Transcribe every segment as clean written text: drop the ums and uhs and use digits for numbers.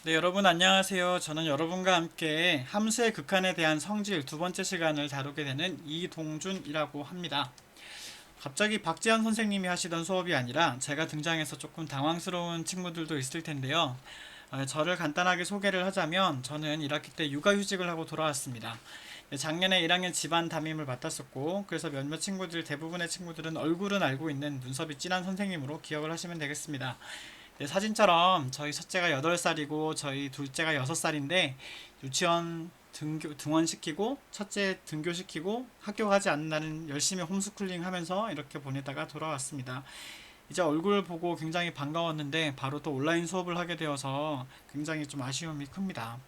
네, 여러분 안녕하세요. 저는 여러분과 함께 함수의 극한에 대한 성질 두 번째 시간을 다루게 되는 이동준이라고 합니다. 갑자기 박지현 선생님이 하시던 수업이 아니라 제가 등장해서 조금 당황스러운 친구들도 있을 텐데요. 저를 간단하게 소개를 하자면 저는 1학기 때 육아휴직을 하고 돌아왔습니다. 작년에 1학년 집안 담임을 맡았었고, 그래서 몇몇 친구들, 대부분의 친구들은 얼굴은 알고 있는 눈썹이 진한 선생님으로 기억을 하시면 되겠습니다. 네, 사진처럼 저희 첫째가 8살이고 저희 둘째가 6살인데 유치원 등원시키고 첫째 등교시키고 학교 가지 않는 날은 열심히 홈스쿨링 하면서 이렇게 보내다가 돌아왔습니다. 이제 얼굴 보고 굉장히 반가웠는데 바로 또 온라인 수업을 하게 되어서 굉장히 좀 아쉬움이 큽니다.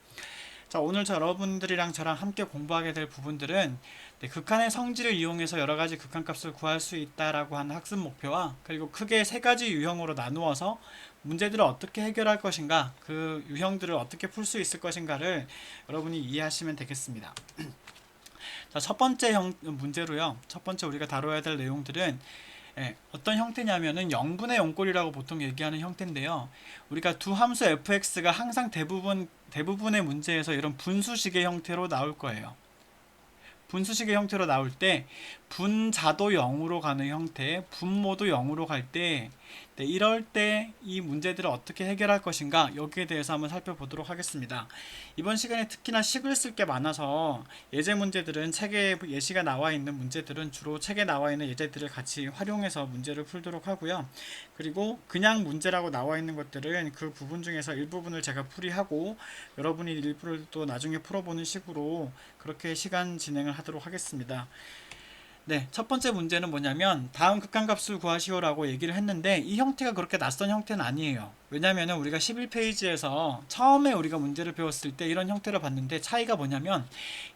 자, 오늘 여러분들이랑 저랑 함께 공부하게 될 부분들은 극한의 성질을 이용해서 여러 가지 극한값을 구할 수 있다라고 하는 학습 목표와 그리고 크게 세 가지 유형으로 나누어서 문제들을 어떻게 해결할 것인가, 그 유형들을 어떻게 풀 수 있을 것인가를 여러분이 이해하시면 되겠습니다. 자, 첫 번째 문제로요. 첫 번째 우리가 다뤄야 될 내용들은 어떤 형태냐면은 0분의 0꼴이라고 보통 얘기하는 형태인데요. 우리가 두 함수 fx가 항상 대부분의 문제에서 이런 분수식의 형태로 나올 거예요. 분수식의 형태로 나올 때 분자도 0으로 가는 형태, 분모도 0으로 갈 때, 이럴 때 이 문제들을 어떻게 해결할 것인가, 여기에 대해서 한번 살펴보도록 하겠습니다. 이번 시간에 특히나 식을 쓸 게 많아서 예제 문제들은 책에 예시가 나와 있는 문제들은 주로 책에 나와 있는 예제들을 같이 활용해서 문제를 풀도록 하고요. 그리고 그냥 문제라고 나와 있는 것들은 그 부분 중에서 일부분을 제가 풀이하고 여러분이 일부를 또 나중에 풀어보는 식으로 그렇게 시간 진행을 하도록 하겠습니다. 네, 첫 번째 문제는 뭐냐면 다음 극한값을 구하시오라고 얘기를 했는데 이 형태가 그렇게 낯선 형태는 아니에요. 왜냐면은 우리가 11페이지에서 처음에 우리가 문제를 배웠을 때 이런 형태를 봤는데 차이가 뭐냐면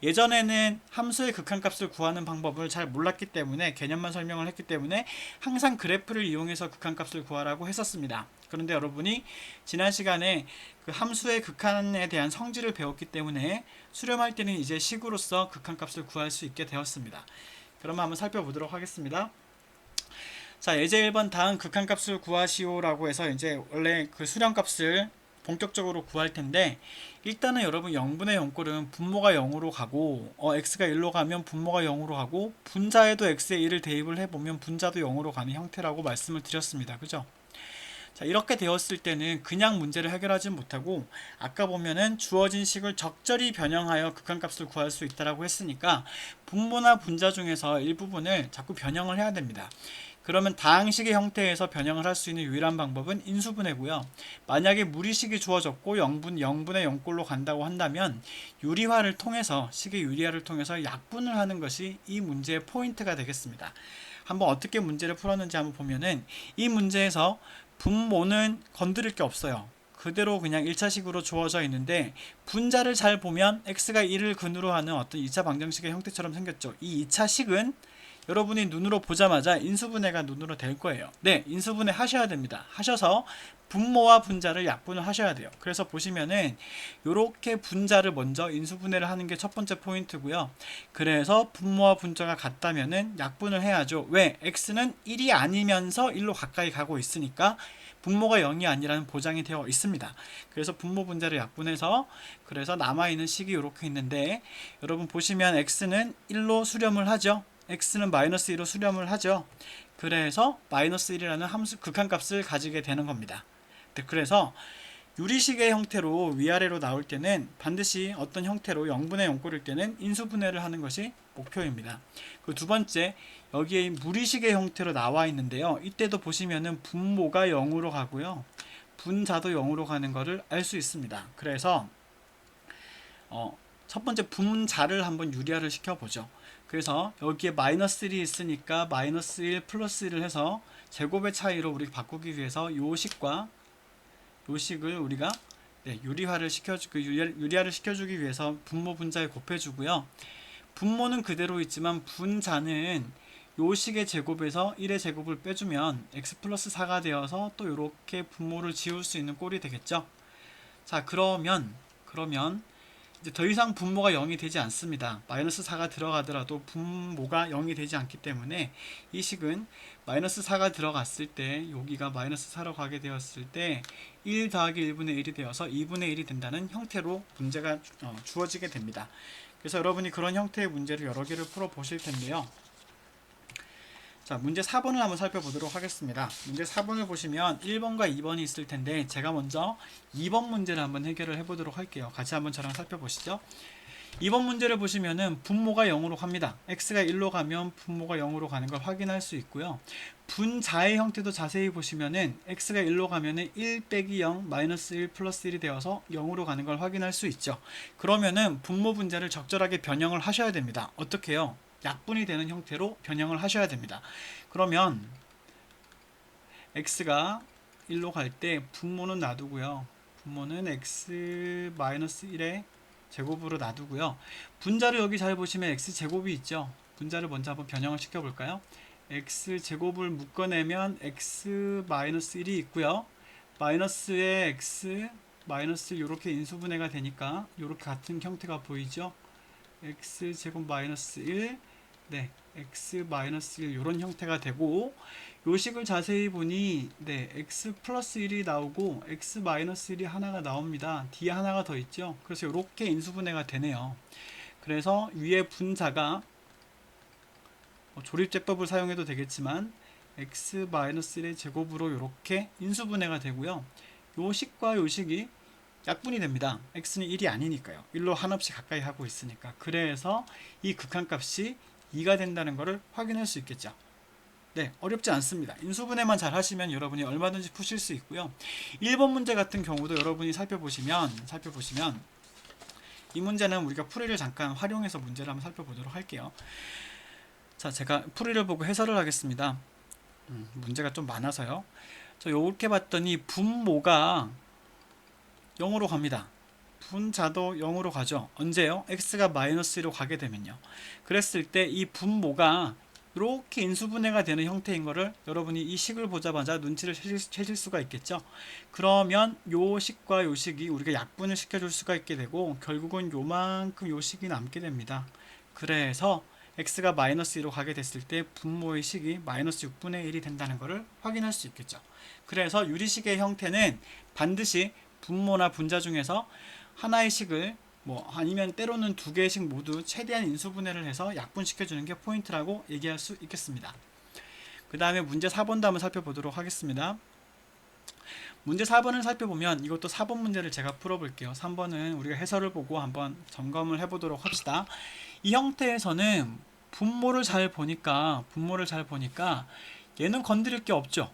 예전에는 함수의 극한값을 구하는 방법을 잘 몰랐기 때문에 개념만 설명을 했기 때문에 항상 그래프를 이용해서 극한값을 구하라고 했었습니다. 그런데 여러분이 지난 시간에 그 함수의 극한에 대한 성질을 배웠기 때문에 수렴할 때는 이제 식으로서 극한값을 구할 수 있게 되었습니다. 그러면 한번 살펴보도록 하겠습니다. 자, 예제 1번 다음 극한값을 구하시오라고 해서 이제 원래 그 수렴값을 본격적으로 구할 텐데 일단은 여러분 0분의 0꼴은 분모가 0으로 가고 x가 1로 가면 분모가 0으로 가고 분자에도 x에 1을 대입을 해보면 분자도 0으로 가는 형태라고 말씀을 드렸습니다. 그죠? 자, 이렇게 되었을 때는 그냥 문제를 해결하지 못하고 아까 보면은 주어진 식을 적절히 변형하여 극한값을 구할 수 있다라고 했으니까 분모나 분자 중에서 일부분을 자꾸 변형을 해야 됩니다. 그러면 다항식의 형태에서 변형을 할 수 있는 유일한 방법은 인수분해고요. 만약에 무리식이 주어졌고 0분의 0꼴로 간다고 한다면 유리화를 통해서 식의 유리화를 통해서 약분을 하는 것이 이 문제의 포인트가 되겠습니다. 한번 어떻게 문제를 풀었는지 한번 보면은 이 문제에서 분모는 건드릴 게 없어요. 그대로 그냥 1차식으로 주어져 있는데 분자를 잘 보면 x가 1을 근으로 하는 어떤 2차 방정식의 형태처럼 생겼죠. 이 2차식은 여러분이 눈으로 보자마자 인수분해가 눈으로 될 거예요. 네, 인수분해 하셔야 됩니다. 하셔서 분모와 분자를 약분을 하셔야 돼요. 그래서 보시면은 이렇게 분자를 먼저 인수분해를 하는 게 첫 번째 포인트고요. 그래서 분모와 분자가 같다면은 약분을 해야죠. 왜? x는 1이 아니면서 1로 가까이 가고 있으니까 분모가 0이 아니라는 보장이 되어 있습니다. 그래서 분모 분자를 약분해서 그래서 남아있는 식이 이렇게 있는데 여러분 보시면 x는 1로 수렴을 하죠. x는 마이너스 1로 수렴을 하죠. 그래서 마이너스 1이라는 함수 극한값을 가지게 되는 겁니다. 그래서 유리식의 형태로 위아래로 나올 때는 반드시 어떤 형태로 0분의 0꼴일 때는 인수분해를 하는 것이 목표입니다. 그 두 번째, 여기에 무리식의 형태로 나와 있는데요. 이때도 보시면은 분모가 0으로 가고요. 분자도 0으로 가는 것을 알 수 있습니다. 그래서 첫 번째 분자를 한번 유리화를 시켜보죠. 그래서 여기에 마이너스 1이 있으니까 마이너스 1 플러스 1을 해서 제곱의 차이로 우리 바꾸기 위해서 요 식과 요 식을 우리가 유리화를 시켜주기 위해서 분모 분자에 곱해주고요. 분모는 그대로 있지만 분자는 요 식의 제곱에서 1의 제곱을 빼주면 x 플러스 4가 되어서 또 이렇게 분모를 지울 수 있는 꼴이 되겠죠. 자, 그러면 이제 더 이상 분모가 0이 되지 않습니다. 마이너스 4가 들어가더라도 분모가 0이 되지 않기 때문에 이 식은 마이너스 4가 들어갔을 때 여기가 마이너스 4로 가게 되었을 때 1 더하기 1분의 1이 되어서 2분의 1이 된다는 형태로 문제가 주어지게 됩니다. 그래서 여러분이 그런 형태의 문제를 여러 개를 풀어 보실 텐데요. 자, 문제 4번을 한번 살펴보도록 하겠습니다. 문제 4번을 보시면 1번과 2번이 있을 텐데 제가 먼저 2번 문제를 한번 해결을 해보도록 할게요. 같이 한번 저랑 살펴보시죠. 2번 문제를 보시면은 분모가 0으로 갑니다. x가 1로 가면 분모가 0으로 가는 걸 확인할 수 있고요. 분자의 형태도 자세히 보시면은 x가 1로 가면은 1 빼기 0 마이너스 1 플러스 1이 되어서 0으로 가는 걸 확인할 수 있죠. 그러면은 분모 분자를 적절하게 변형을 하셔야 됩니다. 어떻게 해요? 약분이 되는 형태로 변형을 하셔야 됩니다. 그러면 x가 1로 갈 때 분모는 놔두고요. 분모는 x-1의 제곱으로 놔두고요. 분자를 여기 잘 보시면 x제곱이 있죠. 분자를 먼저 한번 변형을 시켜볼까요? x제곱을 묶어내면 x-1이 있고요. 마이너스에 x, 마이너스 이렇게 인수분해가 되니까 이렇게 같은 형태가 보이죠. x제곱 마이너스 1, 네, x-1 이런 형태가 되고 요식을 자세히 보니 네, x 플러스 1이 나오고 x-1이 하나가 나옵니다. 뒤에 하나가 더 있죠. 그래서 이렇게 인수분해가 되네요. 그래서 위에 분자가 조립제법을 사용해도 되겠지만 x-1의 제곱으로 이렇게 인수분해가 되고요. 요식과 요식이 약분이 됩니다. x는 1이 아니니까요. 1로 한없이 가까이 하고 있으니까. 그래서 이 극한값이 2가 된다는 것을 확인할 수 있겠죠. 네, 어렵지 않습니다. 인수분해만 잘 하시면 여러분이 얼마든지 푸실 수 있고요. 1번 문제 같은 경우도 여러분이 살펴보시면 이 문제는 우리가 풀이를 잠깐 활용해서 문제를 한번 살펴보도록 할게요. 자, 제가 풀이를 보고 해설을 하겠습니다. 문제가 좀 많아서요. 저 이렇게 봤더니 분모가 0으로 갑니다. 분자도 0으로 가죠. 언제요? x가 마이너스 1로 가게 되면요. 그랬을 때 이 분모가 이렇게 인수분해가 되는 형태인 거를 여러분이 이 식을 보자마자 눈치를 채실 수가 있겠죠. 그러면 요 식과 요 식이 우리가 약분을 시켜줄 수가 있게 되고 결국은 요만큼 요 식이 남게 됩니다. 그래서 x가 마이너스 2로 가게 됐을 때 분모의 식이 마이너스 6분의 1이 된다는 것을 확인할 수 있겠죠. 그래서 유리식의 형태는 반드시 분모나 분자 중에서 하나의 식을 아니면 때로는 두 개의 식 모두 최대한 인수분해를 해서 약분시켜주는 게 포인트라고 얘기할 수 있겠습니다. 그 다음에 문제 4번도 한번 살펴보도록 하겠습니다. 문제 4번을 살펴보면 이것도 4번 문제를 제가 풀어볼게요. 3번은 우리가 해설을 보고 한번 점검을 해보도록 합시다. 이 형태에서는 분모를 잘 보니까 얘는 건드릴 게 없죠.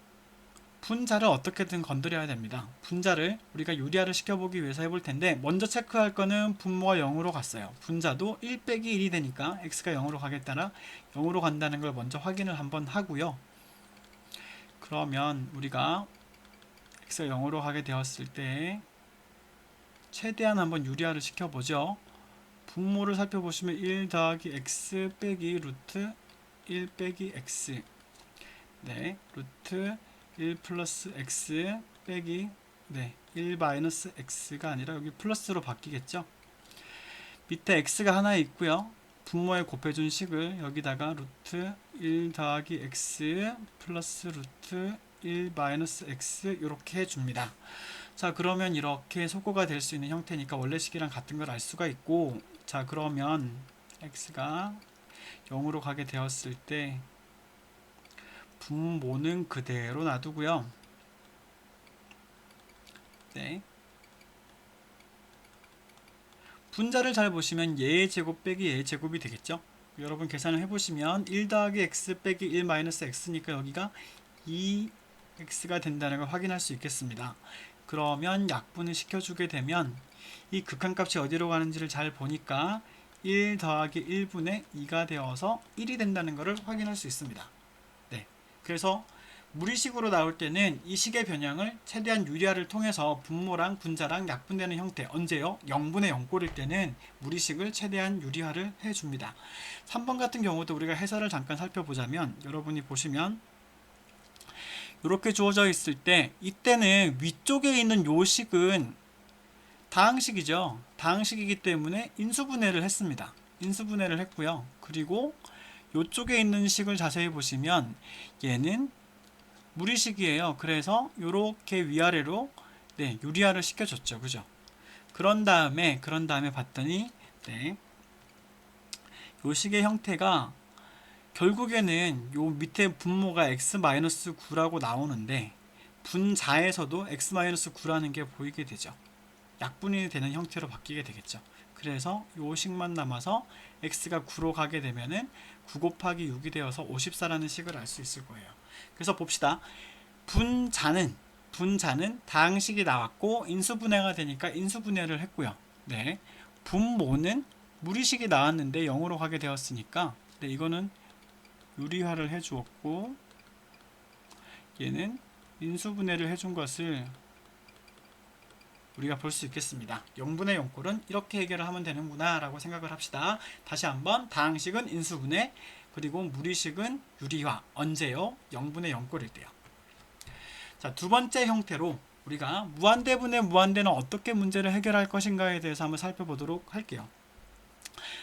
분자를 어떻게든 건드려야 됩니다. 분자를 우리가 유리화를 시켜보기 위해서 해볼 텐데 먼저 체크할 거는 분모가 0으로 갔어요. 분자도 1 빼기 1이 되니까 x가 0으로 가겠다라 0으로 간다는 걸 먼저 확인을 한번 하고요. 그러면 우리가 x가 0으로 가게 되었을 때 최대한 한번 유리화를 시켜보죠. 분모를 살펴보시면 1 더하기 x 빼기 루트 1 빼기 x, 네, 루트 1 플러스 x 빼기 1 마이너스 x가 아니라 여기 플러스로 바뀌겠죠. 밑에 x가 하나 있고요. 분모에 곱해준 식을 여기다가 루트 1 더하기 x 플러스 루트 1 마이너스 x 이렇게 해줍니다. 자, 그러면 이렇게 소거가 될 수 있는 형태니까 원래식이랑 같은 걸 알 수가 있고, 자, 그러면 x가 0으로 가게 되었을 때 분모는 그대로 놔두고요. 네. 분자를 잘 보시면 얘의 제곱 빼기 얘의 제곱이 되겠죠. 여러분 계산을 해보시면 1 더하기 x 빼기 1 마이너스 x니까 여기가 2x가 된다는 걸 확인할 수 있겠습니다. 그러면 약분을 시켜주게 되면 이 극한값이 어디로 가는지를 잘 보니까 1 더하기 1분의 2가 되어서 1이 된다는 것을 확인할 수 있습니다. 그래서 무리식으로 나올 때는 이 식의 변형을 최대한 유리화를 통해서 분모랑 분자랑 약분되는 형태, 언제요? 0분의 0꼴일 때는 무리식을 최대한 유리화를 해줍니다. 3번 같은 경우도 우리가 해설을 잠깐 살펴보자면 여러분이 보시면 이렇게 주어져 있을 때 이때는 위쪽에 있는 요 식은 다항식이죠. 다항식이기 때문에 인수분해를 했습니다. 인수분해를 했고요. 그리고 이쪽에 있는 식을 자세히 보시면 얘는 무리식이에요. 그래서 이렇게 위아래로 유리화를 시켜줬죠. 그죠? 그런 다음에 봤더니 요 식의 형태가 결국에는 요 밑에 분모가 x-9라고 나오는데 분자에서도 x-9라는 게 보이게 되죠. 약분이 되는 형태로 바뀌게 되겠죠. 그래서 요 식만 남아서 x가 9로 가게 되면은 9 곱하기 6이 되어서 54라는 식을 알 수 있을 거예요. 그래서 봅시다. 분자는 다항식이 나왔고 인수분해가 되니까 인수분해를 했고요. 분모는 무리식이 나왔는데 0으로 가게 되었으니까 이거는 유리화를 해 주었고 얘는 인수분해를 해준 것을 우리가 볼 수 있겠습니다. 0분의 0꼴은 이렇게 해결을 하면 되는구나 라고 생각을 합시다. 다시 한번 다항식은 인수분해, 그리고 무리식은 유리화. 언제요? 0분의 0꼴일 때요. 자, 두 번째 형태로 우리가 무한대분의 무한대는 어떻게 문제를 해결할 것인가에 대해서 한번 살펴보도록 할게요.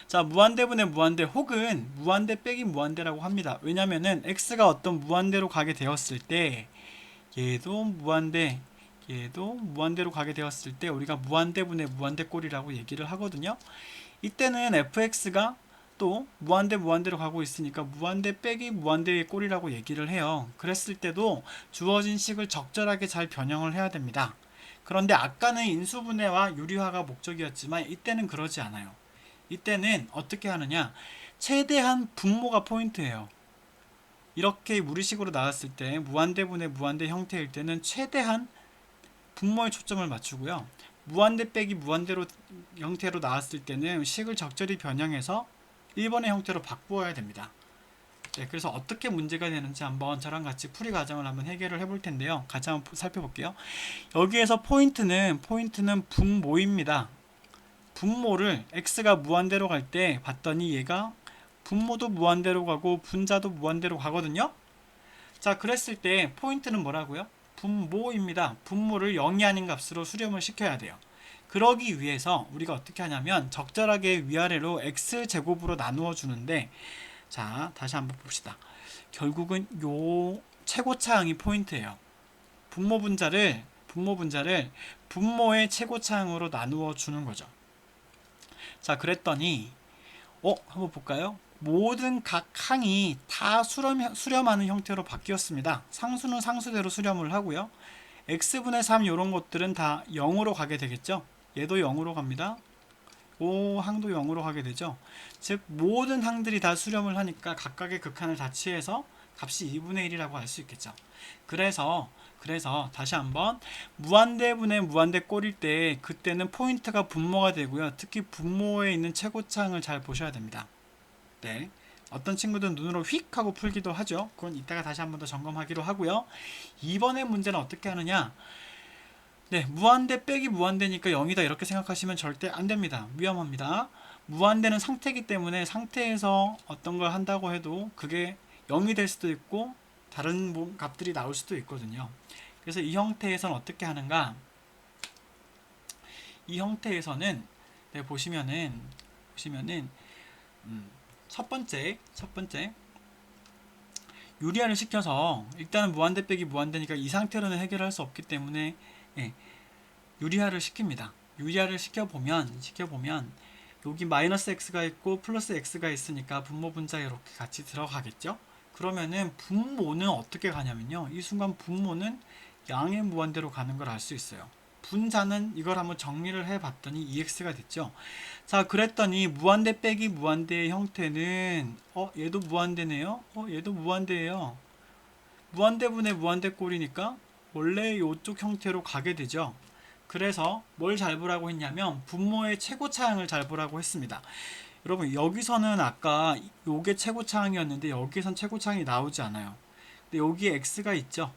자, 무한대분의 무한대 혹은 무한대 빼기 무한대라고 합니다. 왜냐면은 x가 어떤 무한대로 가게 되었을 때 얘도 무한대로 가게 되었을 때 우리가 무한대분의 무한대꼴이라고 얘기를 하거든요. 이때는 fx가 또 무한대로 가고 있으니까 무한대 빼기 무한대의 꼴이라고 얘기를 해요. 그랬을 때도 주어진 식을 적절하게 잘 변형을 해야 됩니다. 그런데 아까는 인수분해와 유리화가 목적이었지만 이때는 그러지 않아요. 이때는 어떻게 하느냐, 최대한 분모가 포인트예요. 이렇게 무리식으로 나왔을 때 무한대분의 무한대 형태일 때는 최대한 분모에 초점을 맞추고요. 무한대 빼기 무한대로 형태로 나왔을 때는 식을 적절히 변형해서 1번의 형태로 바꾸어야 됩니다. 그래서 어떻게 문제가 되는지 한번 저랑 같이 풀이 과정을 한번 해결을 해볼 텐데요. 같이 한번 살펴볼게요. 여기에서 포인트는 분모입니다. 분모를 x가 무한대로 갈 때 봤더니 얘가 분모도 무한대로 가고 분자도 무한대로 가거든요. 자, 그랬을 때 포인트는 뭐라고요? 분모입니다. 분모를 0이 아닌 값으로 수렴을 시켜야 돼요. 그러기 위해서 우리가 어떻게 하냐면 적절하게 위아래로 x제곱으로 나누어 주는데, 자, 다시 한번 봅시다. 결국은 요 최고차항이 포인트예요. 분모 분자를 분모의 최고차항으로 나누어 주는 거죠. 자, 그랬더니 한번 볼까요? 모든 각 항이 다 수렴하는 형태로 바뀌었습니다. 상수는 상수대로 수렴을 하고요. x분의 3 이런 것들은 다 0으로 가게 되겠죠. 얘도 0으로 갑니다. 오 항도 0으로 가게 되죠. 즉 모든 항들이 다 수렴을 하니까 각각의 극한을 다 취해서 값이 2분의 1이라고 할 수 있겠죠. 그래서 다시 한번 무한대분의 무한대꼴일 때 그때는 포인트가 분모가 되고요. 특히 분모에 있는 최고차항을 잘 보셔야 됩니다. 어떤 친구들은 눈으로 휙 하고 풀기도 하죠. 그건 이따가 다시 한번 더 점검하기로 하고요. 이번의 문제는 어떻게 하느냐, 무한대 빼기 무한대니까 0이다 이렇게 생각하시면 절대 안됩니다. 위험합니다. 무한대는 상태이기 때문에 상태에서 어떤 걸 한다고 해도 그게 0이 될 수도 있고 다른 값들이 나올 수도 있거든요. 그래서 이 형태에서는 어떻게 하는가, 이 형태에서는 보시면은 첫 번째 유리화를 시켜서 일단은 무한대 빼기 무한대니까 이 상태로는 해결할 수 없기 때문에 유리화를 시킵니다. 유리화를 시켜보면 여기 마이너스 x가 있고 플러스 x가 있으니까 분모 분자 이렇게 같이 들어가겠죠. 그러면은 분모는 어떻게 가냐면요, 이 순간 분모는 양의 무한대로 가는 걸 알 수 있어요. 분자는 이걸 한번 정리를 해봤더니 2x가 됐죠. 자, 그랬더니 무한대 빼기 무한대의 형태는 얘도 무한대네요. 얘도 무한대예요. 무한대분의 무한대꼴이니까 원래 이쪽 형태로 가게 되죠. 그래서 뭘 잘 보라고 했냐면 분모의 최고차항을 잘 보라고 했습니다. 여러분 여기서는 아까 요게 최고차항이었는데 여기선 최고차항이 나오지 않아요. 근데 여기에 x가 있죠.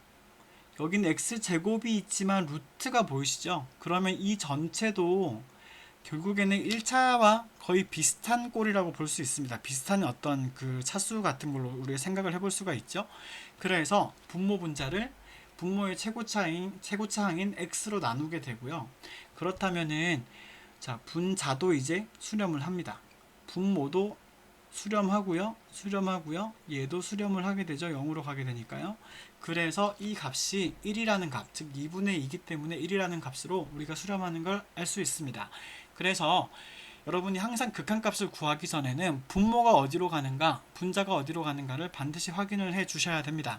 여기는 x제곱이 있지만 루트가 보이시죠? 그러면 이 전체도 결국에는 1차와 거의 비슷한 꼴이라고 볼 수 있습니다. 비슷한 어떤 그 차수 같은 걸로 우리가 생각을 해볼 수가 있죠. 그래서 분모 분자를 분모의 최고차항인 x로 나누게 되고요. 그렇다면은 자, 분자도 이제 수렴을 합니다. 분모도 수렴하고요. 얘도 수렴을 하게 되죠. 0으로 가게 되니까요. 그래서 이 값이 1이라는 값, 즉 2분의 2이기 때문에 1이라는 값으로 우리가 수렴하는 걸 알 수 있습니다. 그래서 여러분이 항상 극한값을 구하기 전에는 분모가 어디로 가는가, 분자가 어디로 가는가를 반드시 확인을 해 주셔야 됩니다.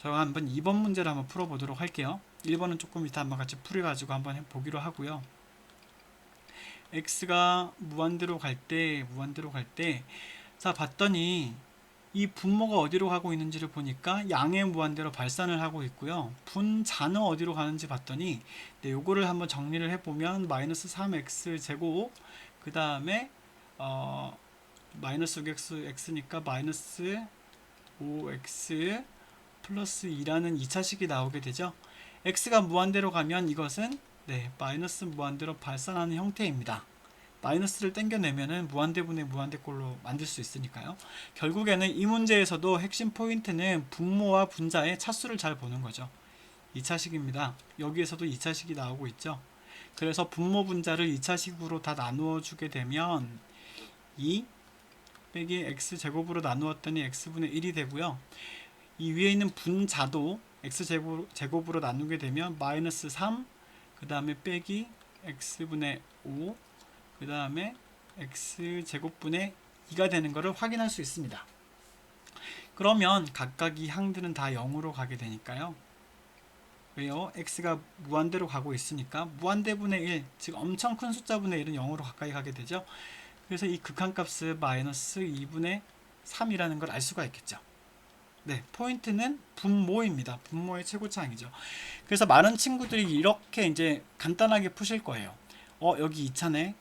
제가 한번 2번 문제를 한번 풀어보도록 할게요. 1번은 조금 이따 한번 같이 풀어가지고 한번 보기로 하고요. x가 무한대로 갈 때, 자, 봤더니 이 분모가 어디로 가고 있는지를 보니까 양의 무한대로 발산을 하고 있고요. 분자는 어디로 가는지 봤더니, 네, 요거를 한번 정리를 해보면, 마이너스 3x 제곱, 그 다음에, 마이너스 6x니까 마이너스 5x 플러스 2라는 2차식이 나오게 되죠. x가 무한대로 가면 이것은 네, 마이너스 무한대로 발산하는 형태입니다. 마이너스를 땡겨내면은 무한대분의 무한대꼴로 만들 수 있으니까요. 결국에는 이 문제에서도 핵심 포인트는 분모와 분자의 차수를 잘 보는 거죠. 2차식입니다. 여기에서도 2차식이 나오고 있죠. 그래서 분모 분자를 2차식으로 다 나누어 주게 되면 2 빼기 x제곱으로 나누었더니 x분의 1이 되고요. 이 위에 있는 분자도 x제곱으로 나누게 되면 마이너스 3, 그 다음에 빼기 x분의 5, 그 다음에 x제곱분의 2가 되는 것을 확인할 수 있습니다. 그러면 각각 이 항들은 다 0으로 가게 되니까요. 왜요? x가 무한대로 가고 있으니까 무한대분의 1, 즉 엄청 큰 숫자분의 1은 0으로 가까이 가게 되죠. 그래서 이 극한값을 마이너스 2분의 3이라는 걸 알 수가 있겠죠. 네, 포인트는 분모입니다. 분모의 최고차항이죠. 그래서 많은 친구들이 이렇게 이제 간단하게 푸실 거예요. 여기 2차네.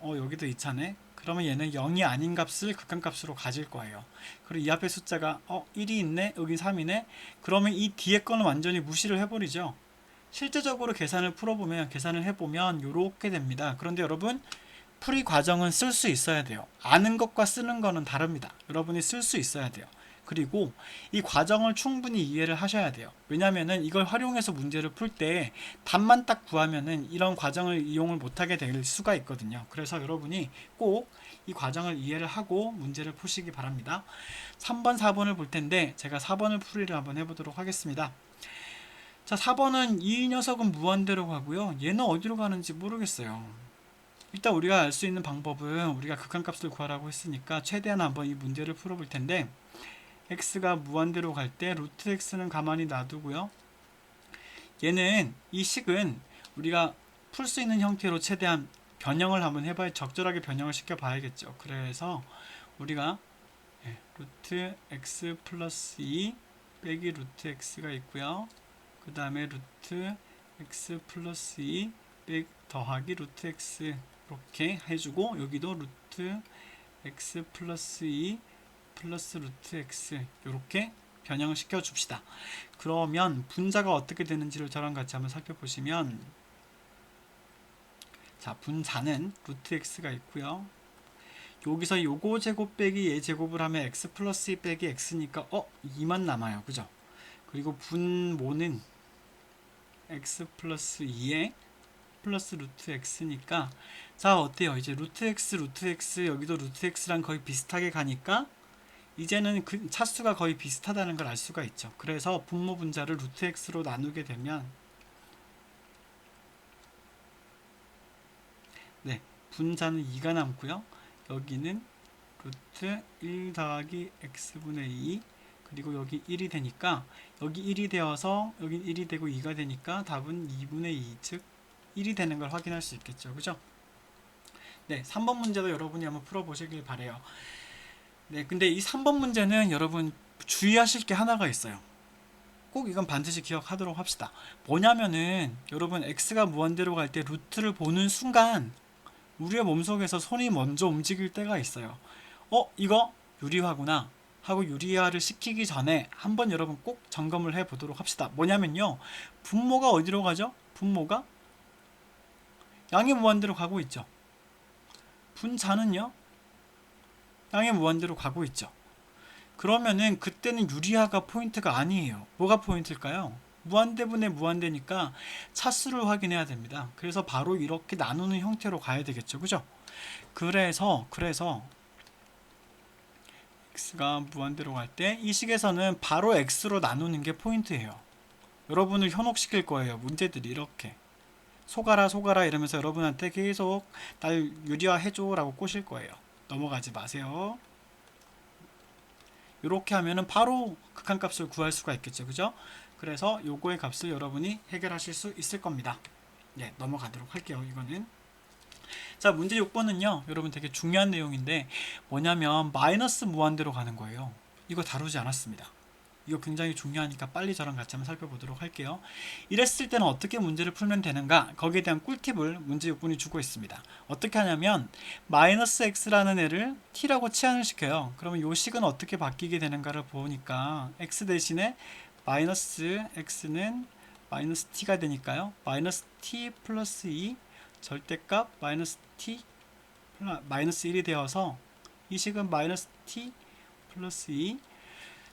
여기도 2차네. 그러면 얘는 0이 아닌 값을 극한값으로 가질 거예요. 그리고 이 앞에 숫자가 1이 있네. 여기 3이네. 그러면 이 뒤에 거는 완전히 무시를 해버리죠. 실제적으로 계산을 해보면 이렇게 됩니다. 그런데 여러분, 풀이 과정은 쓸 수 있어야 돼요. 아는 것과 쓰는 거는 다릅니다. 여러분이 쓸 수 있어야 돼요. 그리고 이 과정을 충분히 이해를 하셔야 돼요. 왜냐면은 이걸 활용해서 문제를 풀 때 답만 딱 구하면은 이런 과정을 이용을 못하게 될 수가 있거든요. 그래서 여러분이 꼭 이 과정을 이해를 하고 문제를 푸시기 바랍니다. 3번, 4번을 볼 텐데 제가 4번을 풀이를 한번 해보도록 하겠습니다. 자, 4번은 이 녀석은 무한대로 가고요. 얘는 어디로 가는지 모르겠어요. 일단 우리가 알 수 있는 방법은 우리가 극한값을 구하라고 했으니까 최대한 한번 이 문제를 풀어볼 텐데, x가 무한대로 갈 때 루트 x는 가만히 놔두고요. 얘는 이 식은 우리가 풀 수 있는 형태로 최대한 변형을 한번 해봐야, 적절하게 변형을 시켜 봐야겠죠. 그래서 우리가 루트 x 플러스 2 빼기 루트 x가 있고요. 그 다음에 루트 x 플러스 2 더하기 루트 x 이렇게 해주고, 여기도 루트 x 플러스 2 플러스 루트 x 이렇게 변형을 시켜 줍시다. 그러면 분자가 어떻게 되는지를 저랑 같이 한번 살펴보시면, 자, 분자는 루트 x가 있고요. 여기서 요거 제곱 빼기 얘 제곱을 하면 x 플러스 2 빼기 x니까 2만 남아요. 그죠? 그리고 분모는 x 플러스 2에 플러스 루트 x니까, 자, 어때요? 이제 루트 x 여기도 루트 x랑 거의 비슷하게 가니까 이제는 그 차수가 거의 비슷하다는 걸 알 수가 있죠. 그래서 분모 분자를 루트 x로 나누게 되면, 네, 분자는 2가 남고요. 여기는 루트 1 더하기 x분의 2, 그리고 여기 1이 되니까, 여기 1이 되어서 여기 1이 되고 2가 되니까 답은 2분의 2, 즉 1이 되는 걸 확인할 수 있겠죠. 그죠? 네, 3번 문제도 여러분이 한번 풀어보시길 바래요. 네, 근데 이 3번 문제는 여러분 주의하실 게 하나가 있어요. 꼭 이건 반드시 기억하도록 합시다. 뭐냐면은 여러분, x가 무한대로 갈 때 루트를 보는 순간 우리의 몸속에서 손이 먼저 움직일 때가 있어요. 이거 유리화구나 하고 유리화를 시키기 전에 한번 여러분 꼭 점검을 해 보도록 합시다. 뭐냐면요, 분모가 어디로 가죠? 분모가 양의 무한대로 가고 있죠. 분자는요, 양의 무한대로 가고 있죠. 그러면은 그때는 유리화가 포인트가 아니에요. 뭐가 포인트일까요? 무한대분의 무한대니까 차수를 확인해야 됩니다. 그래서 바로 이렇게 나누는 형태로 가야 되겠죠. 그죠? 그래서 x가 무한대로 갈 때 이 식에서는 바로 x로 나누는 게 포인트예요. 여러분을 현혹시킬 거예요. 문제들이 이렇게 속아라 이러면서 여러분한테 계속 날 유리화해줘 라고 꼬실 거예요. 넘어가지 마세요. 이렇게 하면은 바로 극한값을 구할 수가 있겠죠. 그죠? 그래서 요거의 값을 여러분이 해결하실 수 있을 겁니다. 네, 넘어가도록 할게요. 이거는. 자, 문제 6번은요. 여러분 되게 중요한 내용인데 뭐냐면 마이너스 무한대로 가는 거예요. 이거 다루지 않았습니다. 이거 굉장히 중요하니까 빨리 저랑 같이 한번 살펴보도록 할게요. 이랬을 때는 어떻게 문제를 풀면 되는가? 거기에 대한 꿀팁을 문제 6번이 주고 있습니다. 어떻게 하냐면 마이너스 x라는 애를 t라고 치환을 시켜요. 그러면 요 식은 어떻게 바뀌게 되는가를 보니까 x 대신에 마이너스 x는 마이너스 t가 되니까요. 마이너스 t 플러스 2 절대값 마이너스 t 마이너스 1이 되어서 이 식은 마이너스 t 플러스 2.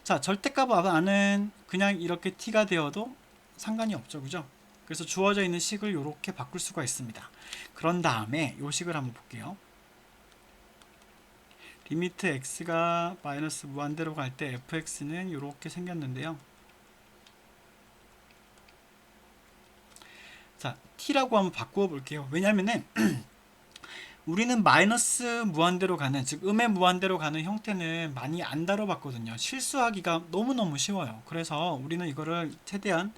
자, 절대값 안은 그냥 이렇게 t가 되어도 상관이 없죠. 그죠? 그래서 주어져 있는 식을 이렇게 바꿀 수가 있습니다. 그런 다음에 이 식을 한번 볼게요. 리미트 x가 마이너스 무한대로 갈 때 fx는 이렇게 생겼는데요. 자, t라고 한번 바꾸어 볼게요. 왜냐면은 우리는 마이너스 무한대로 가는, 즉 음의 무한대로 가는 형태는 많이 안 다뤄봤거든요. 실수하기가 너무너무 쉬워요. 그래서 우리는 이거를 최대한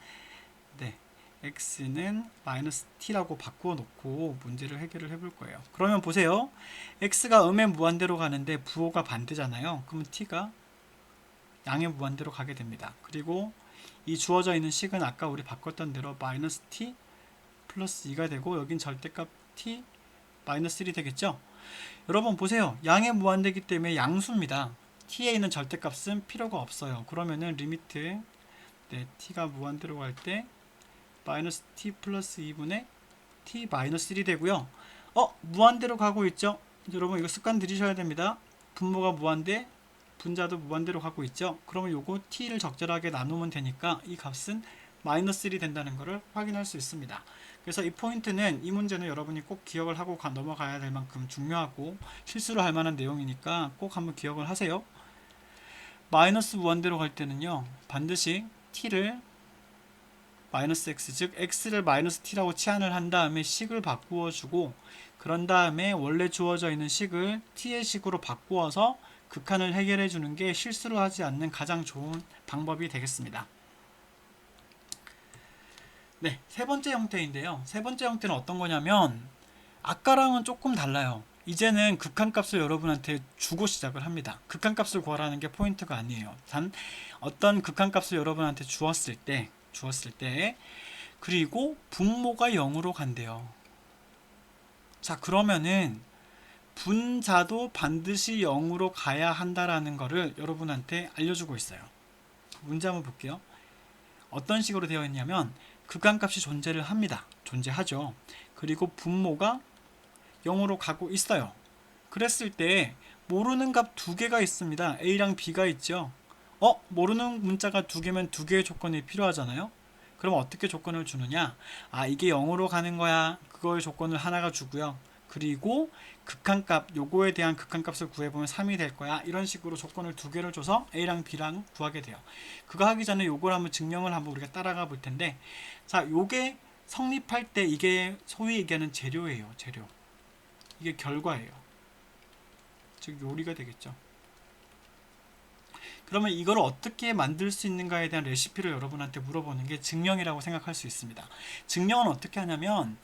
x는 마이너스 t라고 바꾸어 놓고 문제를 해결을 해볼 거예요. 그러면 보세요. x가 음의 무한대로 가는데 부호가 반대잖아요. 그러면 t가 양의 무한대로 가게 됩니다. 그리고 이 주어져 있는 식은 아까 우리 바꿨던 대로 마이너스 t 플러스 2가 되고 여긴 절대값 t 마이너스 1이 되겠죠? 여러분 보세요. 양의 무한대이기 때문에 양수입니다. t에 있는 절대값은 필요가 없어요. 그러면은 리미트 t가 무한대로 갈 때 마이너스 t 플러스 2분의 t 마이너스 1이 되고요. 무한대로 가고 있죠? 여러분 이거 습관 들이셔야 됩니다. 분모가 무한대, 분자도 무한대로 가고 있죠? 그러면 요거 t를 적절하게 나누면 되니까 이 값은 마이너스 1이 된다는 것을 확인할 수 있습니다. 그래서 이 포인트는, 이 문제는 여러분이 꼭 기억을 하고 넘어가야 될 만큼 중요하고 실수를 할 만한 내용이니까 꼭 한번 기억을 하세요. 마이너스 무한대로 갈 때는요, 반드시 t를 마이너스 x, 즉 x를 마이너스 t라고 치환을 한 다음에 식을 바꾸어 주고, 그런 다음에 원래 주어져 있는 식을 t의 식으로 바꾸어서 극한을 해결해 주는 게 실수를 하지 않는 가장 좋은 방법이 되겠습니다. 네, 세 번째 형태인데요. 세 번째 형태는 어떤 거냐면 아까랑은 조금 달라요. 이제는 극한값을 여러분한테 주고 시작을 합니다. 극한값을 구하라는 게 포인트가 아니에요. 단 어떤 극한값을 여러분한테 주었을 때 그리고 분모가 0으로 간대요. 자, 그러면은 분자도 반드시 0으로 가야 한다라는 거를 여러분한테 알려주고 있어요. 문제 한번 볼게요. 어떤 식으로 되어 있냐면 극한값이 존재를 합니다. 존재하죠. 그리고 분모가 0으로 가고 있어요. 그랬을 때 모르는 값 두 개가 있습니다. A랑 B가 있죠. 모르는 문자가 두 개면 두 개의 조건이 필요하잖아요. 그럼 어떻게 조건을 주느냐? 이게 0으로 가는 거야. 그거의 조건을 하나가 주고요. 그리고 극한값, 요거에 대한 극한값을 구해보면 3이 될 거야. 이런 식으로 조건을 두 개를 줘서 A랑 B랑 구하게 돼요. 그거 하기 전에 요걸 한번 증명을 한번 우리가 따라가 볼 텐데, 자, 요게 성립할 때 이게 소위 얘기하는 재료예요. 재료. 이게 결과예요. 즉 요리가 되겠죠. 그러면 이걸 어떻게 만들 수 있는가에 대한 레시피를 여러분한테 물어보는 게 증명이라고 생각할 수 있습니다. 증명은 어떻게 하냐면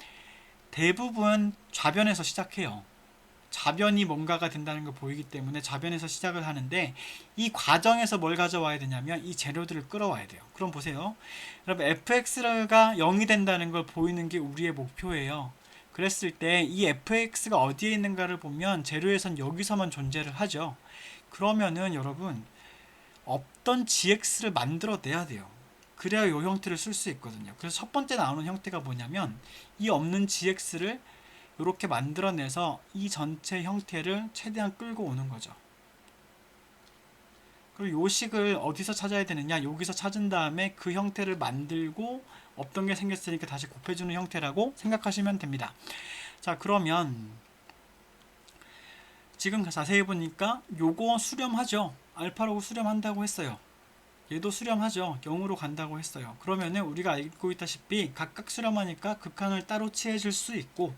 대부분 좌변에서 시작해요. 좌변이 뭔가가 된다는 걸 보이기 때문에 좌변에서 시작을 하는데, 이 과정에서 뭘 가져와야 되냐면 이 재료들을 끌어와야 돼요. 그럼 보세요. 여러분 fx가 0이 된다는 걸 보이는 게 우리의 목표예요. 그랬을 때 이 fx가 어디에 있는가를 보면 재료에선 여기서만 존재를 하죠. 그러면은 여러분 없던 gx를 만들어내야 돼요. 그래야 이 형태를 쓸 수 있거든요. 그래서 첫 번째 나오는 형태가 뭐냐면 이 없는 gx를 이렇게 만들어내서 이 전체 형태를 최대한 끌고 오는 거죠. 그리고 요 식을 어디서 찾아야 되느냐, 여기서 찾은 다음에 그 형태를 만들고 없던 게 생겼으니까 다시 곱해주는 형태라고 생각하시면 됩니다. 자, 그러면 지금 자세히 보니까 요거 수렴하죠. 알파로그 수렴한다고 했어요. 얘도 수렴하죠. 0으로 간다고 했어요. 그러면은 우리가 알고 있다시피 각각 수렴하니까 극한을 따로 취해줄 수 있고,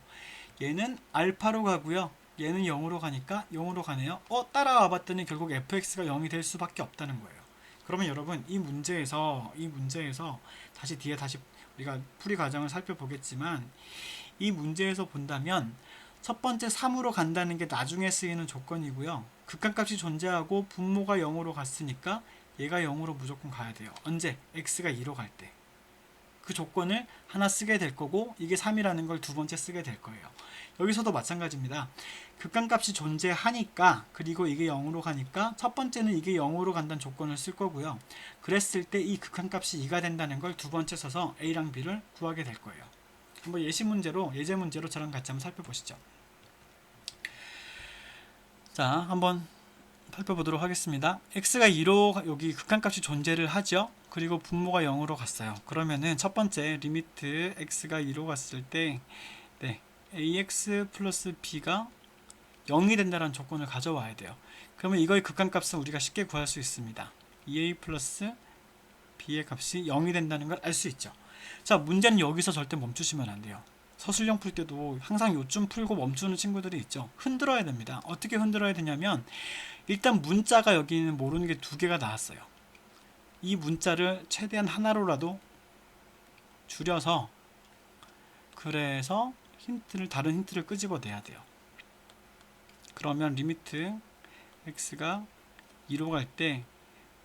얘는 알파로 가고요. 얘는 0으로 가니까 0으로 가네요. 따라와 봤더니 결국 fx가 0이 될 수밖에 없다는 거예요. 그러면 여러분 이 문제에서 다시 뒤에 우리가 풀이 과정을 살펴보겠지만, 이 문제에서 본다면 첫 번째 3으로 간다는 게 나중에 쓰이는 조건이고요. 극한값이 존재하고 분모가 0으로 갔으니까 얘가 0으로 무조건 가야 돼요. 언제? x가 2로 갈 때. 그 조건을 하나 쓰게 될 거고, 이게 3이라는 걸 두 번째 쓰게 될 거예요. 여기서도 마찬가지입니다. 극한값이 존재하니까, 그리고 이게 0으로 가니까 첫 번째는 이게 0으로 간다는 조건을 쓸 거고요. 그랬을 때 이 극한값이 2가 된다는 걸 두 번째 써서 a랑 b를 구하게 될 거예요. 한번 예제 문제로 저랑 같이 한번 살펴보시죠. 자, 한번 살펴보도록 하겠습니다. x가 2로 여기 극한값이 존재를 하죠. 그리고 분모가 0으로 갔어요. 그러면은 첫 번째 리미트 x가 2로 갔을 때 ax 플러스 b가 0이 된다는 조건을 가져와야 돼요. 그러면 이거의 극한값은 우리가 쉽게 구할 수 있습니다. 2a 플러스 b의 값이 0이 된다는 걸 알 수 있죠. 자, 문제는 여기서 절대 멈추시면 안 돼요. 서술형 풀 때도 항상 요쯤 풀고 멈추는 친구들이 있죠. 흔들어야 됩니다. 어떻게 흔들어야 되냐면, 일단 문자가 여기는 모르는 게 두 개가 나왔어요. 이 문자를 최대한 하나로라도 줄여서, 그래서 다른 힌트를 끄집어내야 돼요. 그러면 리미트 x가 2로 갈 때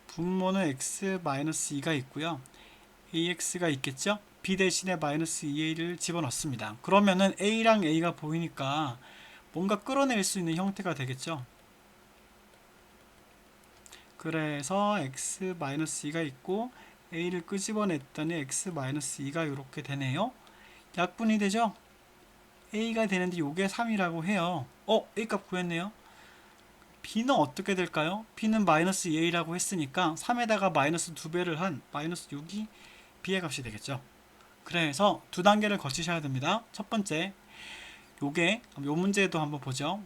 분모는 x-2가 있고요. ax가 있겠죠? b 대신에 마이너스 2a를 집어넣습니다. 그러면은 a랑 a가 보이니까 뭔가 끌어낼 수 있는 형태가 되겠죠? 그래서 x-2가 있고 a를 끄집어냈더니 x-2가 이렇게 되네요. 약분이 되죠? a가 되는데 요게 3이라고 해요. a 값 구했네요. b는 어떻게 될까요? b는 마이너스 2a라고 했으니까 3에다가 마이너스 2배를 한 마이너스 6이 b의 값이 되겠죠. 그래서 두 단계를 거치셔야 됩니다. 첫 번째, 요 문제도 한번 보죠.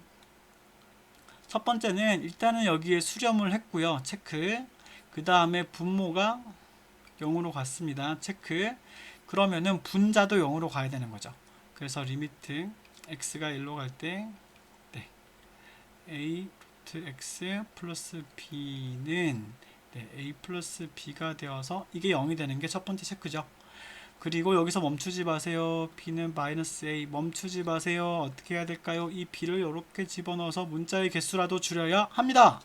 첫 번째는 일단은 여기에 수렴을 했고요. 체크. 그 다음에 분모가 0으로 갔습니다. 체크. 그러면은 분자도 0으로 가야 되는 거죠. 그래서 리미트 x가 1로 갈 때 a 루트 x 플러스 b는 a 플러스 b가 되어서 이게 0이 되는 게 첫 번째 체크죠. 그리고 여기서 멈추지 마세요. b는 마이너스 a. 멈추지 마세요. 어떻게 해야 될까요? 이 b를 이렇게 집어넣어서 문자의 개수라도 줄여야 합니다.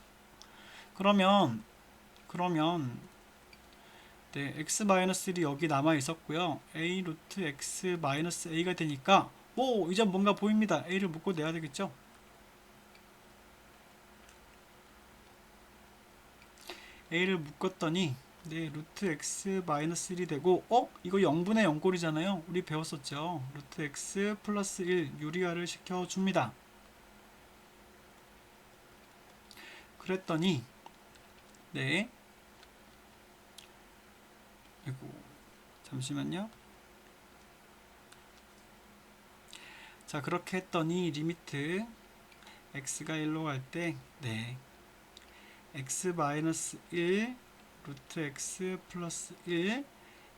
그러면 x-1이 여기 남아 있었고요. a 루트 x 마이너스 a가 되니까 이제 뭔가 보입니다. a를 묶고 내야 되겠죠? a를 묶었더니 루트 x 마이너스 1이 되고, 이거 0분의 0꼴이잖아요. 우리 배웠었죠. 루트 x 플러스 1 유리화를 시켜줍니다. 그랬더니 잠시만요. 자, 그렇게 했더니 리미트 x가 1로 갈 때 x 마이너스 1 루트 x 플러스 1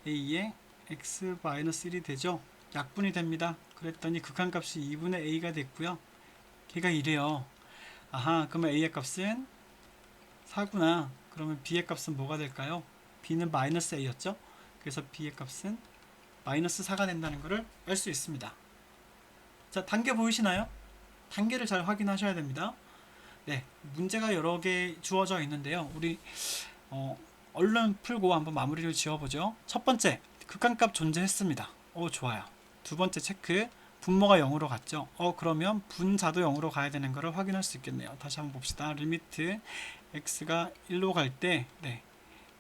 a에 x 마이너스 1이 되죠. 약분이 됩니다. 그랬더니 극한값이 2분의 a가 됐고요. 걔가 이래요. 아하, 그러면 a의 값은 4구나. 그러면 b의 값은 뭐가 될까요? b는 마이너스 a였죠. 그래서 b의 값은 마이너스 4가 된다는 것을 알 수 있습니다. 자, 단계 보이시나요? 단계를 잘 확인하셔야 됩니다. 문제가 여러 개 주어져 있는데요. 우리 얼른 풀고 한번 마무리를 지어보죠. 첫 번째, 극한값 존재했습니다. 좋아요. 두 번째 체크, 분모가 0으로 갔죠. 그러면 분자도 0으로 가야 되는 것을 확인할 수 있겠네요. 다시 한번 봅시다. 리미트 x가 1로 갈 때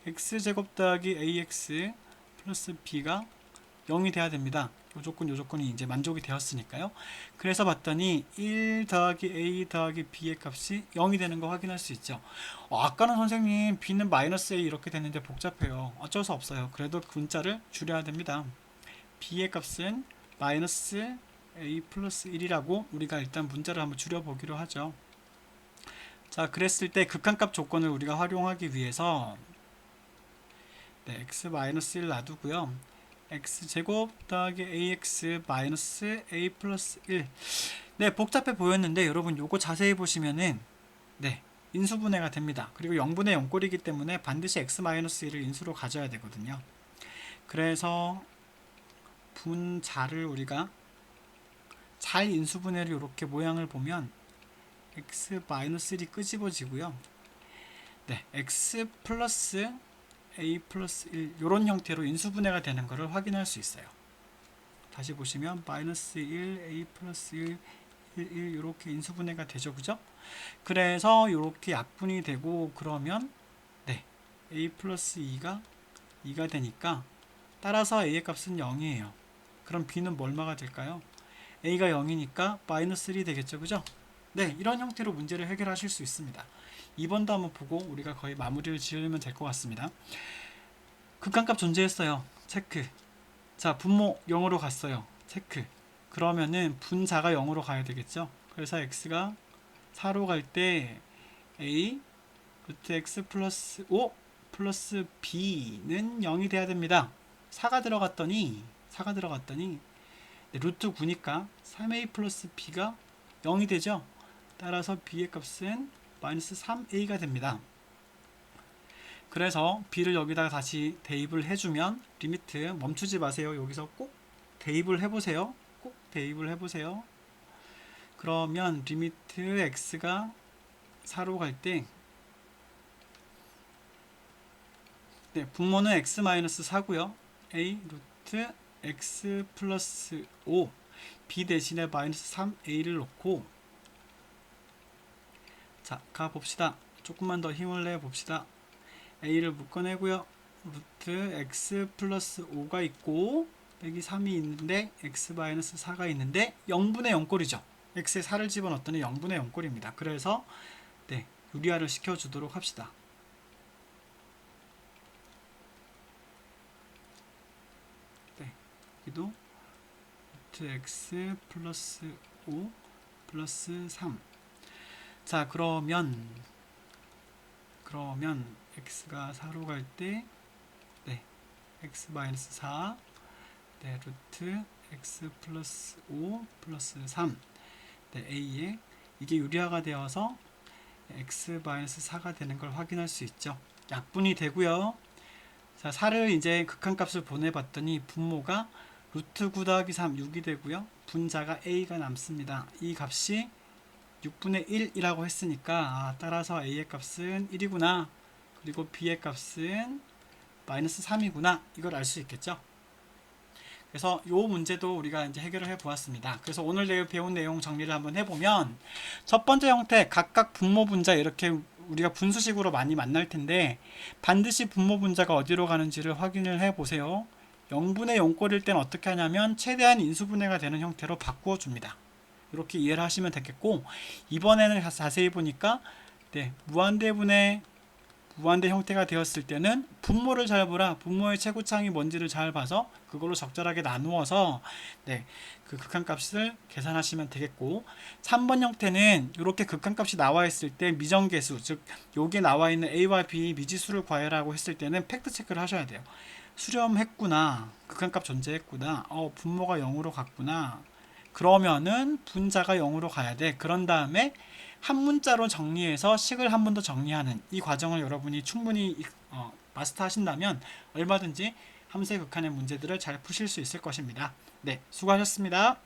x제곱 더하기 ax 플러스 b가 0이 돼야 됩니다. 요 조건이 이제 만족이 되었으니까요. 그래서 봤더니 1 더하기 a 더하기 b의 값이 0이 되는 거 확인할 수 있죠. 아까는 선생님 b는 마이너스 a 이렇게 됐는데 복잡해요. 어쩔 수 없어요. 그래도 문자를 줄여야 됩니다. b의 값은 마이너스 a 플러스 1이라고 우리가 일단 문자를 한번 줄여보기로 하죠. 자, 그랬을 때 극한값 조건을 우리가 활용하기 위해서 x 마이너스 1 놔두고요. x제곱 더하기 ax 마이너스 a 플러스 1. 네, 복잡해 보였는데 여러분 요거 자세히 보시면은 네, 인수분해가 됩니다. 그리고 0분의 0꼴이기 때문에 반드시 x 마이너스 1을 인수로 가져야 되거든요. 그래서 분자를 우리가 잘 인수분해를 이렇게 모양을 보면 x 마이너스 1이 끄집어지고요. 네, x 플러스 a 플러스 1 이런 형태로 인수분해가 되는 것을 확인할 수 있어요. 다시 보시면 마이너스 1 a 플러스 1 1 1 이렇게 인수분해가 되죠, 그죠? 그래서 이렇게 약분이 되고 그러면 네, a 플러스 2가 되니까 따라서 a의 값은 0이에요. 그럼 b는 얼마가 될까요? a가 0이니까 마이너스 1이 되겠죠, 그죠? 네, 이런 형태로 문제를 해결하실 수 있습니다. 2번도 한번 보고 우리가 거의 마무리를 지으면 될 것 같습니다. 극한값 존재했어요. 체크. 자, 분모 0으로 갔어요. 체크. 그러면은 분자가 0으로 가야 되겠죠. 그래서 x가 4로 갈 때 a 루트 x 플러스 5 플러스 b는 0이 돼야 됩니다. 4가 들어갔더니 네, 루트 9니까 3a 플러스 b가 0이 되죠. 따라서 b의 값은 마이너스 3a가 됩니다. 그래서 b를 여기다가 다시 대입을 해주면 리미트 멈추지 마세요. 여기서 꼭 대입을 해보세요. 꼭 대입을 해보세요. 그러면 리미트 x가 4로 갈 때 네, 분모는 x-4고요. a 루트 x 플러스 5 b 대신에 마이너스 3a를 놓고 자, 가봅시다. 조금만 더 힘을 내봅시다. a를 묶어내고요. 루트 x 플러스 5가 있고 여기 3이 있는데 x 마이너스 4가 있는데 0분의 0꼴이죠. x에 4를 집어넣었더니 0분의 0꼴입니다. 그래서 네, 유리화를 시켜주도록 합시다. 네, 여기도 루트 x 플러스 5 플러스 3. 자, 그러면 x가 4로 갈 때 네, x 마이너스 4 네, 루트 x 플러스 5 플러스 3 네, a에 이게 유리화가 되어서 x 마이너스 4가 되는 걸 확인할 수 있죠. 약분이 되고요. 자, 4를 이제 극한값을 보내봤더니 분모가 루트 9 더하기 3 6이 되고요. 분자가 a가 남습니다. 이 값이 6분의 1이라고 했으니까 따라서 a의 값은 1이구나. 그리고 b의 값은 마이너스 3이구나. 이걸 알 수 있겠죠. 그래서 이 문제도 우리가 이제 해결을 해 보았습니다. 그래서 오늘 배운 내용 정리를 한번 해보면 첫 번째 형태 각각 분모 분자 이렇게 우리가 분수식으로 많이 만날 텐데 반드시 분모 분자가 어디로 가는지를 확인을 해 보세요. 0분의 0꼴일 땐 어떻게 하냐면 최대한 인수분해가 되는 형태로 바꾸어 줍니다. 이렇게 이해를 하시면 되겠고 이번에는 자세히 보니까 네, 무한대 형태가 되었을 때는 분모를 잘 보라. 분모의 최고차항이 뭔지를 잘 봐서 그걸로 적절하게 나누어서 네, 그 극한값을 계산하시면 되겠고 3번 형태는 이렇게 극한값이 나와 있을 때 미정계수 즉 여기에 나와 있는 a와 b 미지수를 구하라고 했을 때는 팩트 체크를 하셔야 돼요. 수렴했구나. 극한값 존재했구나. 분모가 0으로 갔구나. 그러면은 분자가 0으로 가야 돼. 그런 다음에 한 문자로 정리해서 식을 한 번 더 정리하는 이 과정을 여러분이 충분히 마스터 하신다면 얼마든지 함수의 극한의 문제들을 잘 푸실 수 있을 것입니다. 네, 수고하셨습니다.